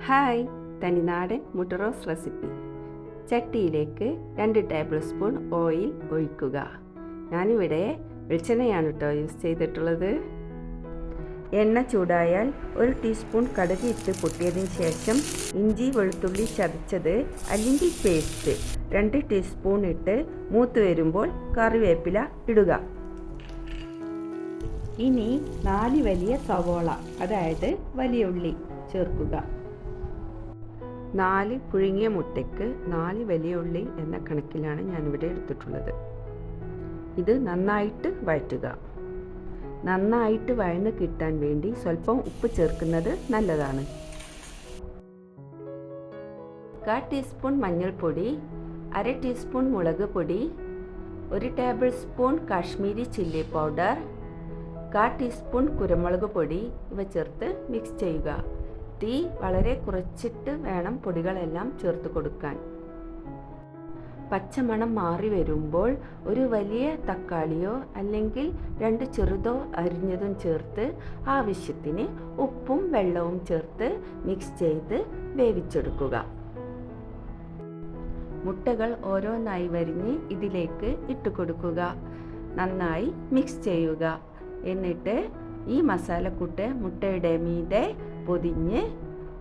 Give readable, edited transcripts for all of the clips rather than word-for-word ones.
Hi, തനിനാടൻ മുട്ട roast recipe. ചട്ടിയിലേക്ക് 2 table spoon oil ഒഴിക്കുക. ഞാനിവിടെ വെളിച്ചെണ്ണയാണ് യൂസ് ചെയ്തിട്ടുള്ളത്. എണ്ണ ചൂടായാൽ 1 ടീസ്പൂൺ കടുക് ഇട്ട് പൊട്ടിയതിന് ശേഷം ഇഞ്ചി വെളുത്തുള്ളി ചതച്ചത് അല്ലെങ്കിൽ പേസ്റ്റ് 2 ടീസ്പൂൺ ഇട്ട് മൂത്ത് വരുമ്പോൾ കറിവേപ്പില ഇടുക. ഇനി 4 വലിയ സവോള, അതായത് വലിയ ഉള്ളി ചേർക്കുക. 4 പുഴുങ്ങിയ മുട്ടയ്ക്ക് 4 വലിയ ഉള്ളി എന്ന കണക്കിലാണ് ഞാനിവിടെ എടുത്തിട്ടുള്ളത്. ഇത് നന്നായിട്ട് വഴറ്റുക. നന്നായിട്ട് വഴന്ന് കിട്ടാൻ വേണ്ടി സ്വല്പം ഉപ്പ് ചേർക്കുന്നത് നല്ലതാണ്. 1/4 ടീസ്പൂൺ മഞ്ഞൾപ്പൊടി, 1/2 ടീസ്പൂൺ മുളക് പൊടി, 1 table spoon Kashmiri chilli powder, 1/4 teaspoon കുരുമുളക് പൊടി ഇവ ചേർത്ത് മിക്സ് ചെയ്യുക. തീ വളരെ കുറച്ചിട്ട് വേണം പൊടികളെല്ലാം ചേർത്ത് കൊടുക്കാൻ. പച്ചമണം മാറി വരുമ്പോൾ ഒരു വലിയ തക്കാളിയോ അല്ലെങ്കിൽ 2 ചെറുതോ അരിഞ്ഞതും ചേർത്ത് ആവശ്യത്തിന് ഉപ്പും വെള്ളവും ചേർത്ത് മിക്സ് ചെയ്ത് വേവിച്ചെടുക്കുക. മുട്ടകൾ ഓരോന്നായി വരിഞ്ഞ് ഇതിലേക്ക് ഇട്ട് കൊടുക്കുക. നന്നായി മിക്സ് ചെയ്യുക. എന്നിട്ട് ഈ മസാലക്കൂട്ട് മുട്ടയുടെ മീതെ പൊതിഞ്ഞ്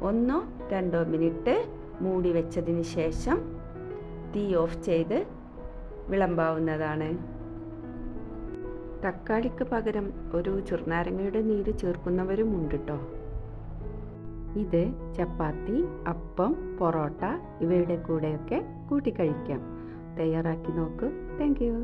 1-2 മിനിറ്റ് മൂടി വെച്ചതിന് ശേഷം തീ ഓഫ് ചെയ്ത് വിളമ്പാവുന്നതാണ്. തക്കാളിക്ക് പകരം ഒരു ചെറുനാരങ്ങയുടെ നീര് ചേർക്കുന്നവരും ഉണ്ട് കേട്ടോ. ഇത് ചപ്പാത്തി, അപ്പം, പൊറോട്ട ഇവയുടെ കൂടെയൊക്കെ കൂട്ടി കഴിക്കാം. തയ്യാറാക്കി നോക്കൂ. Thank you.